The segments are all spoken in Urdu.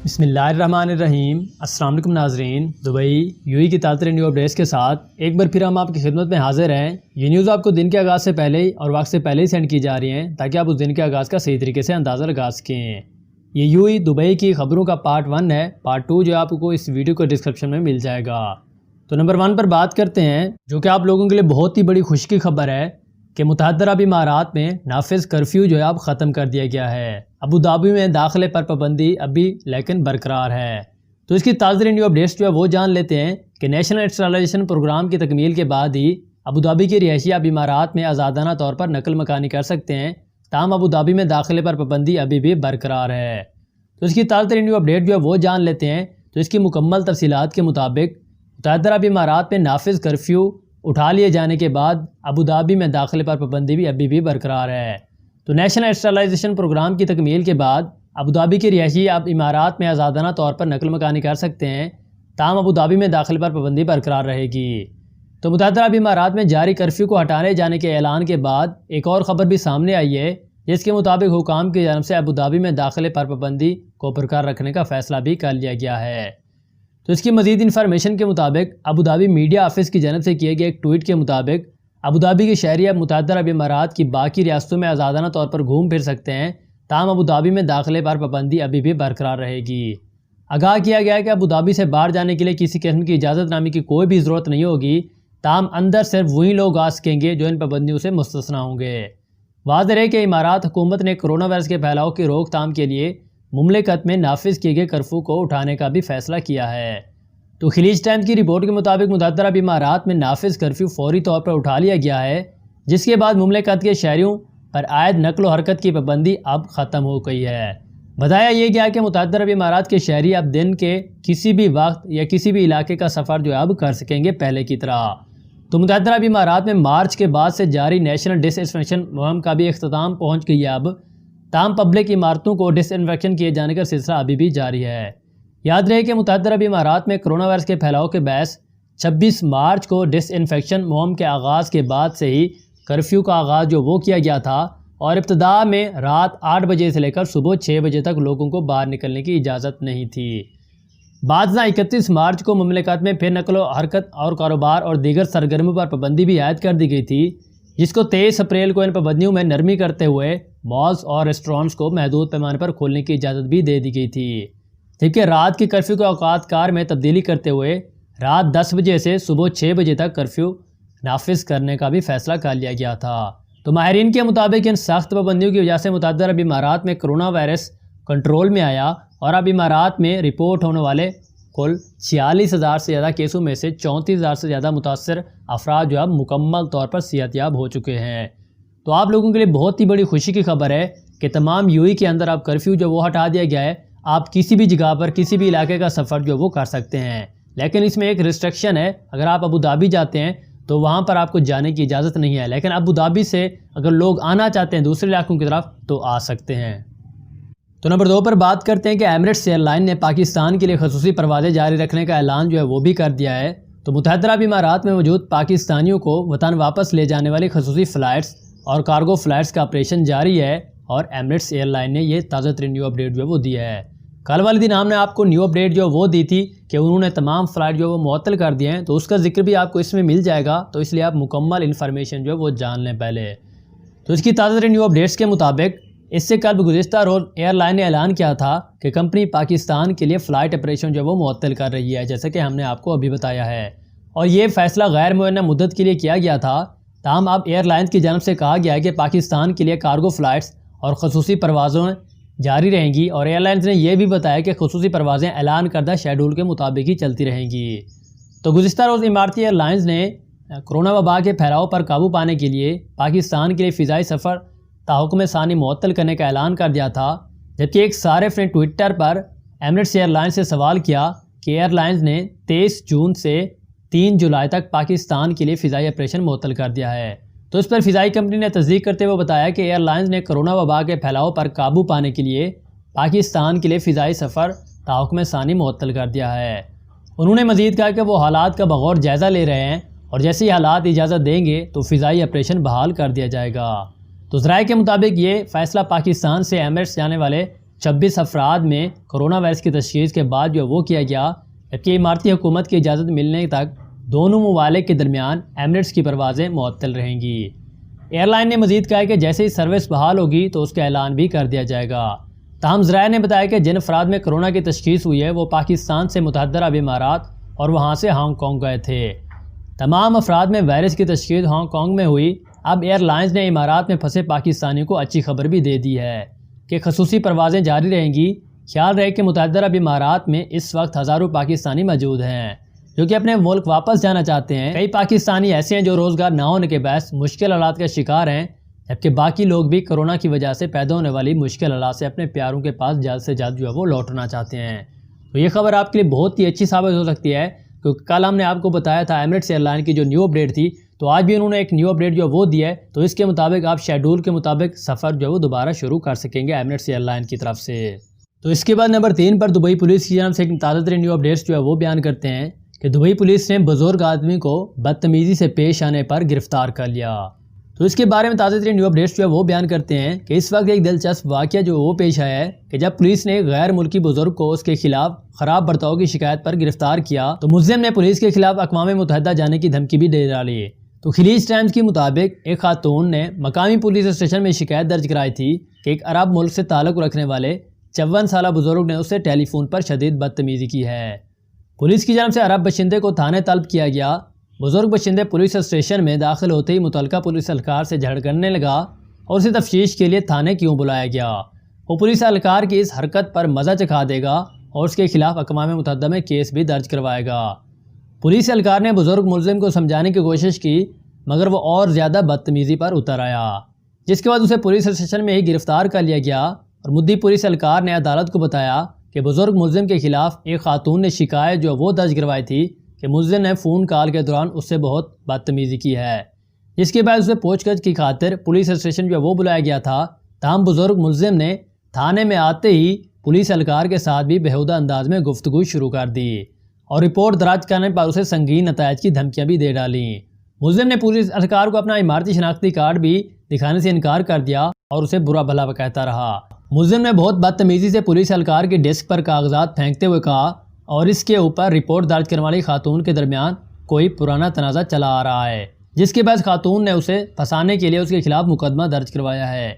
بسم اللہ الرحمن الرحیم۔ السلام علیکم ناظرین، دبئی یو کی تازہ نیو اپڈیٹس کے ساتھ ایک بار پھر ہم آپ کی خدمت میں حاضر ہیں۔ یہ نیوز آپ کو دن کے آغاز سے پہلے ہی اور وقت سے پہلے ہی سینڈ کی جا رہی ہیں تاکہ آپ اس دن کے آغاز کا صحیح طریقے سے اندازہ لگا سکیں۔ یہ یو دبئی کی خبروں کا پارٹ 1 ہے، پارٹ 2 جو آپ کو اس ویڈیو کے ڈسکرپشن میں مل جائے گا۔ تو نمبر 1 پر بات کرتے ہیں، جو کہ آپ لوگوں کے لیے بہت ہی بڑی خوشی کی خبر ہے کہ متحدہ عرب امارات میں نافذ کرفیو جو ہے اب ختم کر دیا گیا ہے۔ ابوظہبی میں داخلے پر پابندی ابھی لیکن برقرار ہے۔ تو اس کی تازہ نیو اپڈیٹس جو ہے وہ جان لیتے ہیں کہ نیشنل انڈسٹریلائزیشن پروگرام کی تکمیل کے بعد ہی ابوظہبی کے رہائشی اب امارات میں آزادانہ طور پر نقل مکانی کر سکتے ہیں، تاہم ابوظہبی میں داخلے پر پابندی ابھی بھی برقرار ہے۔ تو اس کی تازہ نیو اپڈیٹ جو ہے وہ جان لیتے ہیں۔ تو اس کی مکمل تفصیلات کے مطابق متحدہ عرب امارات میں نافذ کرفیو اٹھا لیے جانے کے بعد ابوظہبی میں داخلے پر پابندی بھی ابھی بھی برقرار ہے۔ تو نیشنل انڈسٹریلائزیشن پروگرام کی تکمیل کے بعد ابوظہبی کے رہائشی اب امارات میں آزادانہ طور پر نقل مکانی کر سکتے ہیں، تاہم ابوظہبی میں داخلے پر پابندی برقرار رہے گی۔ تو متحدہ عرب امارات میں جاری کرفیو کو ہٹانے جانے کے اعلان کے بعد ایک اور خبر بھی سامنے آئی ہے، جس کے مطابق حکام کی جانب سے ابوظہبی میں داخلے پر پابندی کو برقرار رکھنے کا فیصلہ بھی کر لیا گیا ہے۔ تو اس کی مزید انفارمیشن کے مطابق ابوظہبی میڈیا آفس کی جانب سے کیے گئے ایک ٹویٹ کے مطابق ابوظہبی کے شہری اب متحدہ عرب امارات کی باقی ریاستوں میں آزادانہ طور پر گھوم پھر سکتے ہیں، تاہم ابوظہبی میں داخلے پر پابندی ابھی بھی برقرار رہے گی۔ آگاہ کیا گیا ہے کہ ابوظہبی سے باہر جانے کے لیے کسی قسم کی اجازت نامے کی کوئی بھی ضرورت نہیں ہوگی، تاہم اندر صرف وہی لوگ آ سکیں گے جو ان پابندیوں سے مستثنیٰ ہوں گے۔ واضح ہے کہ امارات حکومت نے کرونا وائرس کے پھیلاؤ کی روک تھام کے لیے مملکت میں نافذ کیے گئے کرفیو کو اٹھانے کا بھی فیصلہ کیا ہے۔ تو خلیج ٹائمز کی رپورٹ کے مطابق متحدہ عرب امارات میں نافذ کرفیو فوری طور پر اٹھا لیا گیا ہے، جس کے بعد مملکت کے شہریوں پر عائد نقل و حرکت کی پابندی اب ختم ہو گئی ہے۔ بتایا یہ گیا کہ متحدہ عرب امارات کے شہری اب دن کے کسی بھی وقت یا کسی بھی علاقے کا سفر جو ہے اب کر سکیں گے پہلے کی طرح۔ تو متحدہ عرب امارات میں مارچ کے بعد سے جاری نیشنل ڈس انفیکشن مہم کا بھی اختتام پہنچ گئی ہے اب، تاہم پبلک عمارتوں کو ڈس انفیکشن کیے جانے کا سلسلہ ابھی بھی جاری ہے۔ یاد رہے کہ متحدہ عرب امارات میں کرونا وائرس کے پھیلاؤ کے باعث 26 مارچ کو ڈس انفیکشن مہم کے آغاز کے بعد سے ہی کرفیو کا آغاز جو وہ کیا گیا تھا، اور ابتدا میں رات 8 بجے سے لے کر صبح 6 بجے تک لوگوں کو باہر نکلنے کی اجازت نہیں تھی۔ بعد ازاں 31 مارچ کو مملکت میں پھر نقل و حرکت اور کاروبار اور دیگر سرگرمیوں پر پابندی بھی عائد کر دی گئی تھی، جس کو 23 اپریل کو ان پابندیوں میں نرمی کرتے ہوئے مالز اور ریسٹورانٹس کو محدود پیمانے پر کھولنے کی اجازت بھی دے دی گئی تھی، جبکہ رات کی کرفیو کے اوقات کار میں تبدیلی کرتے ہوئے رات 10 بجے سے صبح 6 بجے تک کرفیو نافذ کرنے کا بھی فیصلہ کر لیا گیا تھا۔ تو ماہرین کے مطابق ان سخت پابندیوں کی وجہ سے متحدہ عرب امارات میں کرونا وائرس کنٹرول میں آیا، اور اب امارات میں رپورٹ ہونے والے کل 46,000 سے زیادہ کیسوں میں سے 34,000 سے زیادہ متاثر افراد جو اب مکمل طور پر صحت یاب ہو چکے ہیں۔ تو آپ لوگوں کے لیے بہت ہی بڑی خوشی کی خبر ہے کہ تمام یو کے اندر اب کرفیو جو وہ ہٹا دیا گیا ہے، آپ کسی بھی جگہ پر کسی بھی علاقے کا سفر جو وہ کر سکتے ہیں، لیکن اس میں ایک ریسٹرکشن ہے۔ اگر آپ ابوظہبی جاتے ہیں تو وہاں پر آپ کو جانے کی اجازت نہیں ہے، لیکن ابوظہبی سے اگر لوگ آنا چاہتے ہیں دوسرے علاقوں کی طرف تو آ سکتے ہیں۔ تو نمبر 2 پر بات کرتے ہیں کہ ایمریٹس ایئر لائن نے پاکستان کے لیے خصوصی پروازیں جاری رکھنے کا اعلان جو ہے وہ بھی کر دیا ہے۔ تو متحدہ عرب امارات میں موجود پاکستانیوں کو وطن واپس لے جانے والی خصوصی فلائٹس اور کارگو فلائٹس کا آپریشن جاری ہے، اور ایمریٹس ایئر لائن نے یہ تازہ ترین نیو اپڈیٹ جو ہے وہ دی ہے۔ کل والے دن ہم نے آپ کو نیو اپڈیٹ جو وہ دی تھی کہ انہوں نے تمام فلائٹ جو وہ معطل کر دیے ہیں، تو اس کا ذکر بھی آپ کو اس میں مل جائے گا، تو اس لیے آپ مکمل انفارمیشن جو ہے وہ جان لیں پہلے۔ تو اس کی تازہ ترین نیو اپڈیٹس کے مطابق اس سے قبل گزشتہ روز ایئر لائن نے اعلان کیا تھا کہ کمپنی پاکستان کے لیے فلائٹ آپریشن جو وہ معطل کر رہی ہے، جیسا کہ ہم نے آپ کو ابھی بتایا ہے، اور یہ فیصلہ غیر معینہ مدت کے لیے کیا گیا تھا، تاہم اب ایئر لائنز کی جانب سے کہا گیا ہے کہ پاکستان کے لیے کارگو فلائٹس اور خصوصی پروازوں جاری رہیں گی، اور ایئر لائنز نے یہ بھی بتایا کہ خصوصی پروازیں اعلان کردہ شیڈول کے مطابق ہی چلتی رہیں گی۔ تو گزشتہ روز اماراتی ایئر لائنز نے کرونا وبا کے پھیلاؤ پر قابو پانے کے لیے پاکستان کے لیے فضائی سفر تاحکم ثانی معطل کرنے کا اعلان کر دیا تھا، جبکہ ایک صارف نے ٹویٹر پر ایمریٹس ایئر لائنز سے سوال کیا کہ ایئر لائنز نے 23 جون سے 3 جولائی تک پاکستان کے لیے فضائی آپریشن معطل کر دیا ہے۔ تو اس پر فضائی کمپنی نے تصدیق کرتے ہوئے بتایا کہ ایئر لائنز نے کرونا وبا کے پھیلاؤ پر قابو پانے کے لیے پاکستان کے لیے فضائی سفر تاحکم ثانی معطل کر دیا ہے۔ انہوں نے مزید کہا کہ وہ حالات کا بغور جائزہ لے رہے ہیں، اور جیسے ہی حالات اجازت دیں گے تو فضائی آپریشن بحال کر دیا جائے گا۔ تو ذرائع کے مطابق یہ فیصلہ پاکستان سے ایمریٹس جانے والے 26 افراد میں کرونا وائرس کی تشخیص کے بعد جو وہ کیا گیا، جبکہ اماراتی حکومت کی اجازت ملنے تک دونوں ممالک کے درمیان ایمریٹس کی پروازیں معطل رہیں گی۔ ایئر لائن نے مزید کہا کہ جیسے ہی سروس بحال ہوگی تو اس کا اعلان بھی کر دیا جائے گا۔ تاہم ذرائع نے بتایا کہ جن افراد میں کرونا کی تشخیص ہوئی ہے وہ پاکستان سے متحدہ عرب امارات اور وہاں سے ہانگ کانگ گئے تھے۔ تمام افراد میں وائرس کی تشخیص ہانگ کانگ میں ہوئی۔ اب ایئر لائنز نے امارات میں پھنسے پاکستانیوں کو اچھی خبر بھی دے دی ہے کہ خصوصی پروازیں جاری رہیں گی۔ خیال رہے کہ متحدہ عرب امارات میں اس وقت ہزاروں پاکستانی موجود ہیں جو کہ اپنے ملک واپس جانا چاہتے ہیں۔ کئی پاکستانی ایسے ہیں جو روزگار نہ ہونے کے باعث مشکل حالات کا شکار ہیں، جبکہ باقی لوگ بھی کرونا کی وجہ سے پیدا ہونے والی مشکل حالات سے اپنے پیاروں کے پاس جلد سے جلد جو ہے وہ لوٹنا چاہتے ہیں۔ تو یہ خبر آپ کے لیے بہت ہی اچھی ثابت ہو سکتی ہے، کیونکہ کل ہم نے آپ کو بتایا تھا ایمریٹس ایئر لائن کی جو نیو اپڈیٹ تھی، تو آج بھی انہوں نے ایک نیو اپڈیٹ جو وہ دی ہے، تو اس کے مطابق آپ شیڈول کے مطابق سفر جو ہے وہ دوبارہ شروع کر سکیں گے ایمریٹس ایئر لائن کی طرف سے۔ تو اس کے بعد نمبر 3 پر دبئی پولیس کی جانب سے ایک تازہ ترین نیو اپڈیٹس جو ہے وہ بیان کرتے ہیں کہ دبئی پولیس نے بزرگ آدمی کو بدتمیزی سے پیش آنے پر گرفتار کر لیا۔ تو اس کے بارے میں تازہ ترین نیو اپڈیٹس جو ہے وہ بیان کرتے ہیں کہ اس وقت ایک دلچسپ واقعہ جو وہ پیش آیا ہے کہ جب پولیس نے غیر ملکی بزرگ کو اس کے خلاف خراب برتاؤ کی شکایت پر گرفتار کیا تو ملزم نے پولیس کے خلاف اقوام متحدہ جانے کی دھمکی بھی دے ڈالی۔ تو خلیج ٹائمز کے مطابق ایک خاتون نے مقامی پولیس اسٹیشن میں شکایت درج کرائی تھی کہ ایک عرب ملک سے تعلق رکھنے والے 54 سالہ بزرگ نے اسے ٹیلی فون پر شدید بدتمیزی کی ہے۔ پولیس کی جانب سے عرب باشندے کو تھانے طلب کیا گیا۔ بزرگ باشندے پولیس اسٹیشن میں داخل ہوتے ہی متعلقہ پولیس اہلکار سے جھگڑنے لگا اور اسے تفتیش کے لیے تھانے کیوں بلایا گیا۔ وہ پولیس اہلکار کی اس حرکت پر مزہ چکھا دے گا اور اس کے خلاف اقوام متحدہ میں کیس بھی درج کروائے گا۔ پولیس اہلکار نے بزرگ ملزم کو سمجھانے کی کوشش کی مگر وہ اور زیادہ بدتمیزی پر اتر آیا، جس کے بعد اسے پولیس اسٹیشن میں ہی گرفتار کر لیا گیا اور مدعی پولیس اہلکار نے عدالت کو بتایا کہ بزرگ ملزم کے خلاف ایک خاتون نے شکایت جو وہ درج کروائی تھی کہ ملزم نے فون کال کے دوران اس سے بہت بدتمیزی کی ہے، جس کے بعد اسے پوچھ گچھ کی خاطر پولیس اسٹیشن جو وہ بلایا گیا تھا۔ تاہم بزرگ ملزم نے تھانے میں آتے ہی پولیس اہلکار کے ساتھ بھی بےہودہ انداز میں گفتگو شروع کر دی اور رپورٹ درج کرنے پر اسے سنگین نتائج کی دھمکیاں بھی دے ڈالیں۔ ملزم نے پولیس اہلکار کو اپنا عمارتی شناختی کارڈ بھی دکھانے سے انکار کر دیا اور اسے برا بھلا کہتا رہا۔ ملزم نے بہت بدتمیزی سے پولیس اہلکار کی ڈیسک پر کاغذات پھینکتے ہوئے کہا اور اس کے اوپر رپورٹ درج کرنے والی خاتون کے درمیان کوئی پرانا تنازع چلا آ رہا ہے، جس کے بعد خاتون نے اسے پھنسانے کے لیے اس کے خلاف مقدمہ درج کروایا ہے۔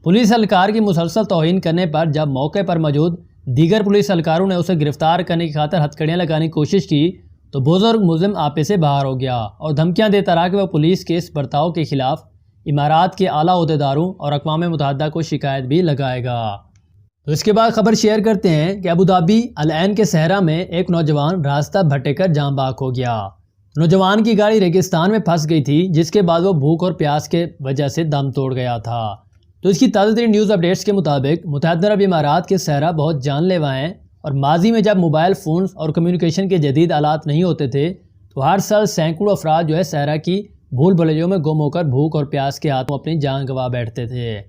پولیس اہلکار کی مسلسل توہین کرنے پر جب موقع پر موجود دیگر پولیس اہلکاروں نے اسے گرفتار کرنے کی خاطر ہتھکڑیاں لگانے کی کوشش کی تو بزرگ ملزم آپے سے باہر ہو گیا اور دھمکیاں دیتا رہا کہ وہ پولیس کے اس برتاؤ کے خلاف امارات کے اعلیٰ عہدیداروں اور اقوام متحدہ کو شکایت بھی لگائے گا۔ تو اس کے بعد خبر شیئر کرتے ہیں کہ ابوظہبی العین کے صحرا میں ایک نوجوان راستہ بھٹک کر جاں بحق ہو گیا۔ نوجوان کی گاڑی ریگستان میں پھنس گئی تھی، جس کے بعد وہ بھوک اور پیاس کے وجہ سے دم توڑ گیا تھا۔ تو اس کی تازہ ترین نیوز اپڈیٹس کے مطابق متحدہ عرب امارات کے صحرا بہت جان لیوا ہیں اور ماضی میں جب موبائل فونز اور کمیونیکیشن کے جدید آلات نہیں ہوتے تھے تو ہر سال سینکڑوں افراد جو ہے صحرا کی بھول بھلیوں میں گم ہو کر بھوک اور پیاس کے ہاتھوں اپنی جان گنوا بیٹھتے تھے۔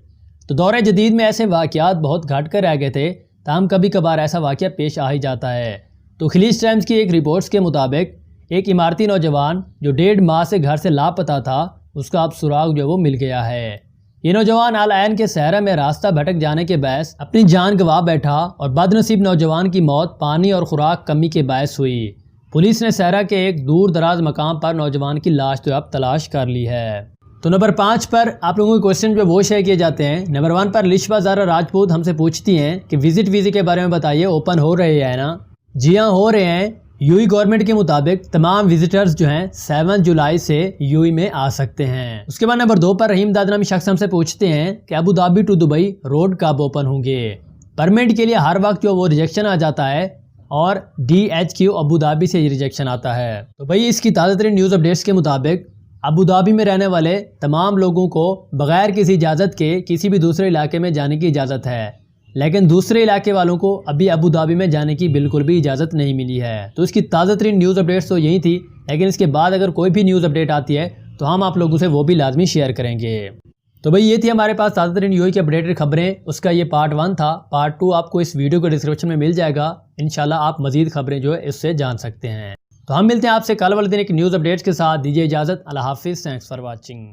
تو دور جدید میں ایسے واقعات بہت گھٹ کر رہ گئے تھے، تاہم کبھی کبھار ایسا واقعہ پیش آ ہی جاتا ہے۔ تو خلیج ٹائمز کی ایک رپورٹس کے مطابق ایک اماراتی نوجوان جو 1.5 ماہ سے گھر سے لاپتہ تھا، اس کا اب سراغ جو وہ مل گیا ہے۔ یہ نوجوان العین کے صحرا میں راستہ بھٹک جانے کے باعث اپنی جان گنوا بیٹھا اور بد نصیب نوجوان کی موت پانی اور خوراک کمی کے باعث ہوئی۔ پولیس نے صحرا کے ایک دور دراز مقام پر نوجوان کی لاش تو اب تلاش کر لی ہے۔ تو نمبر 5 پر آپ لوگوں کے کوشچن جو وہ شیئر کیے جاتے ہیں۔ نمبر 1 پر لشوا زارا راجپوت ہم سے پوچھتی ہیں کہ وزٹ ویزے کے بارے میں بتائیے، اوپن ہو رہے ہیں نا؟ جی ہاں، ہو رہے ہیں۔ یو ای گورنمنٹ کے مطابق تمام وزٹرز جو ہیں 7 جولائی سے یو ای میں آ سکتے ہیں۔ اس کے بعد نمبر 2 پر رحیم داد نامی شخص ہم سے پوچھتے ہیں کہ ابوظہبی ٹو دبئی روڈ کب اوپن ہوں گے؟ پرمٹ کے لیے ہر وقت جو وہ ریجیکشن آ جاتا ہے اور DHQ ابوظہبی سے ریجیکشن آتا ہے۔ تو بھائی اس کی تازہ ترین نیوز اپڈیٹس کے مطابق ابوظہبی میں رہنے والے تمام لوگوں کو بغیر کسی اجازت کے کسی بھی دوسرے علاقے میں جانے کی اجازت ہے، لیکن دوسرے علاقے والوں کو ابھی ابوظہبی میں جانے کی بالکل بھی اجازت نہیں ملی ہے۔ تو اس کی تازہ ترین نیوز اپڈیٹس تو یہی تھی، لیکن اس کے بعد اگر کوئی بھی نیوز اپڈیٹ آتی ہے تو ہم آپ لوگوں سے وہ بھی لازمی شیئر کریں گے۔ تو بھئی یہ تھی ہمارے پاس تازہ ترین یو ای کی اپڈیٹڈ خبریں، اس کا یہ پارٹ 1 تھا۔ پارٹ 2 آپ کو اس ویڈیو کے ڈسکرپشن میں مل جائے گا، انشاءاللہ آپ مزید خبریں جو ہے اس سے جان سکتے ہیں۔ تو ہم ملتے ہیں آپ سے کل والے دن ایک نیوز اپڈیٹس کے ساتھ، دیجیے اجازت، اللہ حافظ، تھینکس فار واچنگ۔